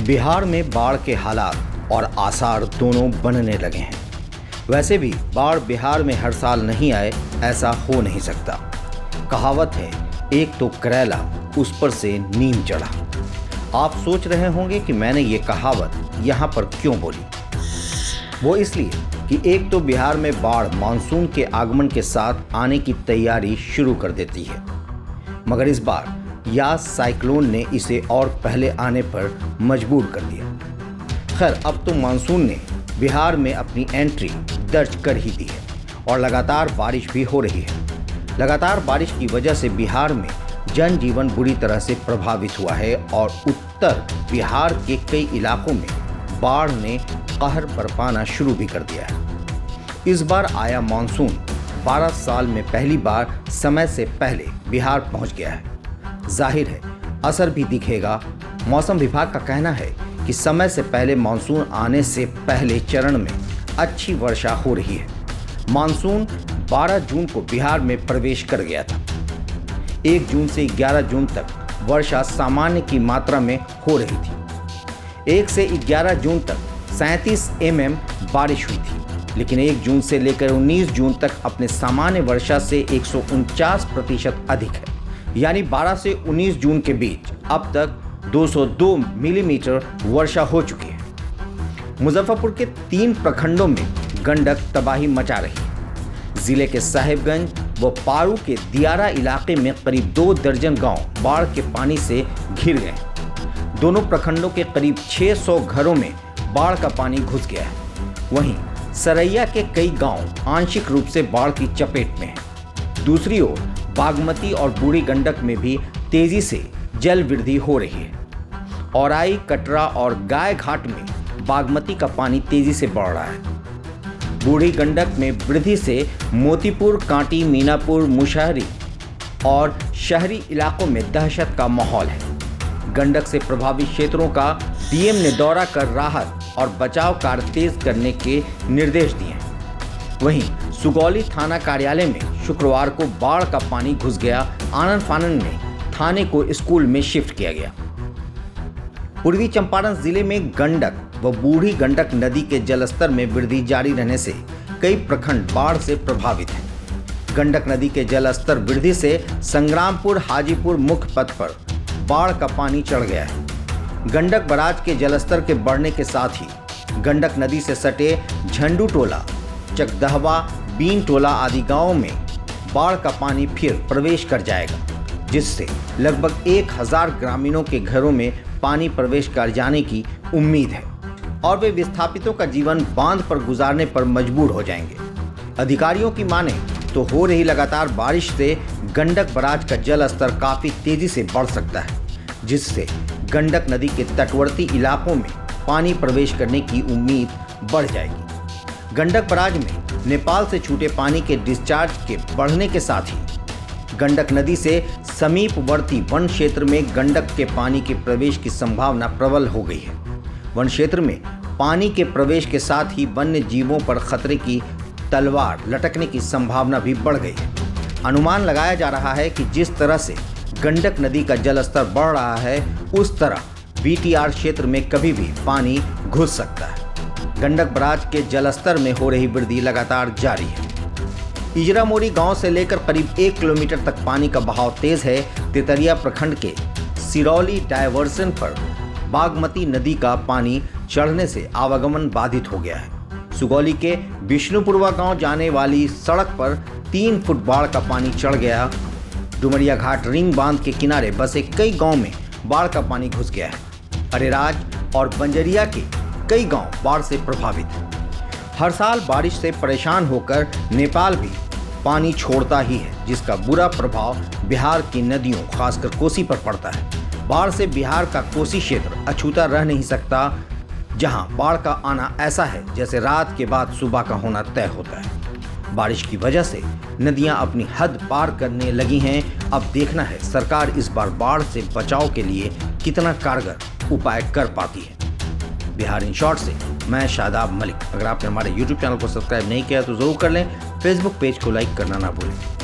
बिहार में बाढ़ के हालात और आसार दोनों बनने लगे हैं। वैसे भी बाढ़ बिहार में हर साल नहीं आए ऐसा हो नहीं सकता। कहावत है, एक तो करेला उस पर से नीम चढ़ा। आप सोच रहे होंगे कि मैंने ये कहावत यहाँ पर क्यों बोली। वो इसलिए कि एक तो बिहार में बाढ़ मानसून के आगमन के साथ आने की तैयारी शुरू कर देती है, मगर इस बार यास साइक्लोन ने इसे और पहले आने पर मजबूर कर दिया। खैर, अब तो मानसून ने बिहार में अपनी एंट्री दर्ज कर ही दी है और लगातार बारिश भी हो रही है। लगातार बारिश की वजह से बिहार में जनजीवन बुरी तरह से प्रभावित हुआ है और उत्तर बिहार के कई इलाकों में बाढ़ ने कहर बरपाना शुरू भी कर दिया है। इस बार आया मानसून 12 साल में पहली बार समय से पहले बिहार पहुंच गया है। जाहिर है असर भी दिखेगा। मौसम विभाग का कहना है कि समय से पहले मानसून आने से पहले चरण में अच्छी वर्षा हो रही है। मानसून 12 जून को बिहार में प्रवेश कर गया था। 1 जून से 11 जून तक वर्षा सामान्य की मात्रा में हो रही थी। 1 से 11 जून तक 37 mm बारिश हुई थी, लेकिन 1 जून से लेकर 19 जून तक अपने सामान्य वर्षा से 149% अधिक है। यानी 12 से 19 जून के बीच अब तक 202 मिलीमीटर वर्षा हो चुकी है। मुजफ्फरपुर के 3 प्रखंडों में गंडक तबाही मचा रही है। जिले के साहिबगंज व पारू के दियारा इलाके में करीब 2 दर्जन गांव बाढ़ के पानी से घिर गए। दोनों प्रखंडों के करीब 600 घरों में बाढ़ का पानी घुस गया है। वहीं सरैया के कई गांव आंशिक रूप से बाढ़ की चपेट में हैं। दूसरी ओर बागमती और बूढ़ी गंडक में भी तेजी से जल वृद्धि हो रही है। औराई, कटरा और गाय घाट में बागमती का पानी तेजी से बढ़ रहा है। बूढ़ी गंडक में वृद्धि से मोतीपुर, कांटी, मीनापुर, मुशहरी और शहरी इलाकों में दहशत का माहौल है। गंडक से प्रभावित क्षेत्रों का डीएम ने दौरा कर राहत और बचाव कार्य तेज करने के निर्देश दिए हैं। वहीं सुगौली थाना कार्यालय में शुक्रवार को बाढ़ का पानी घुस गया। आनन फानन में थाने को स्कूल में शिफ्ट किया गया। पूर्वी चंपारण जिले में गंडक व बूढ़ी गंडक नदी के जलस्तर में वृद्धि जारी रहने से कई प्रखंड बाढ़ से प्रभावित हैं। गंडक नदी के जलस्तर वृद्धि से संग्रामपुर हाजीपुर मुख्य पथ पर बाढ़ का पानी चढ़ गया है। गंडक बराज के जलस्तर के बढ़ने के साथ ही गंडक नदी से सटे झंडू टोला, चकदहवा, बीन टोला आदि गांवों में बाढ़ का पानी फिर प्रवेश कर जाएगा, जिससे लगभग 1000 ग्रामीणों के घरों में पानी प्रवेश कर जाने की उम्मीद है और वे विस्थापितों का जीवन बांध पर गुजारने पर मजबूर हो जाएंगे। अधिकारियों की माने तो हो रही लगातार बारिश से गंडक बराज का जल स्तर काफी तेजी से बढ़ सकता है, जिससे गंडक नदी के तटवर्ती इलाकों में पानी प्रवेश करने की उम्मीद बढ़ जाएगी। गंडक बराज में नेपाल से छूटे पानी के डिस्चार्ज के बढ़ने के साथ ही गंडक नदी से समीपवर्ती वन क्षेत्र में गंडक के पानी के प्रवेश की संभावना प्रबल हो गई है। वन क्षेत्र में पानी के प्रवेश के साथ ही वन्य जीवों पर खतरे की तलवार लटकने की संभावना भी बढ़ गई है। अनुमान लगाया जा रहा है कि जिस तरह से गंडक नदी का जलस्तर बढ़ रहा है, उस तरह बीटीआर क्षेत्र में कभी भी पानी घुस सकता है। गंडक बराज के जलस्तर में हो रही वृद्धि लगातार जारी है। इजरा मोरी गांव से लेकर करीब 1 किलोमीटर तक पानी का बहाव तेज है। तितरिया प्रखंड के सिरौली डायवर्सन पर बागमती नदी का पानी चढ़ने से आवागमन बाधित हो गया है। सुगौली के विष्णुपुरवा गांव जाने वाली सड़क पर 3 फुट बाढ़ का पानी चढ़ गया। डुमरिया घाट रिंग बांध के किनारे बसे कई गांव में बाढ़ का पानी घुस गया है। अरेराज और बंजरिया के कई गांव बाढ़ से प्रभावित हैं। हर साल बारिश से परेशान होकर नेपाल भी पानी छोड़ता ही है, जिसका बुरा प्रभाव बिहार की नदियों खासकर कोसी पर पड़ता है। बाढ़ से बिहार का कोसी क्षेत्र अछूता रह नहीं सकता, जहां बाढ़ का आना ऐसा है जैसे रात के बाद सुबह का होना तय होता है। बारिश की वजह से नदियां अपनी हद पार करने लगी हैं। अब देखना है सरकार इस बार बाढ़ से बचाव के लिए कितना कारगर उपाय कर पाती है। बिहार इन शॉर्ट से मैं शादाब मलिक। अगर आपने हमारे YouTube चैनल को सब्सक्राइब नहीं किया तो जरूर कर लें। फेसबुक पेज को लाइक करना ना भूलें।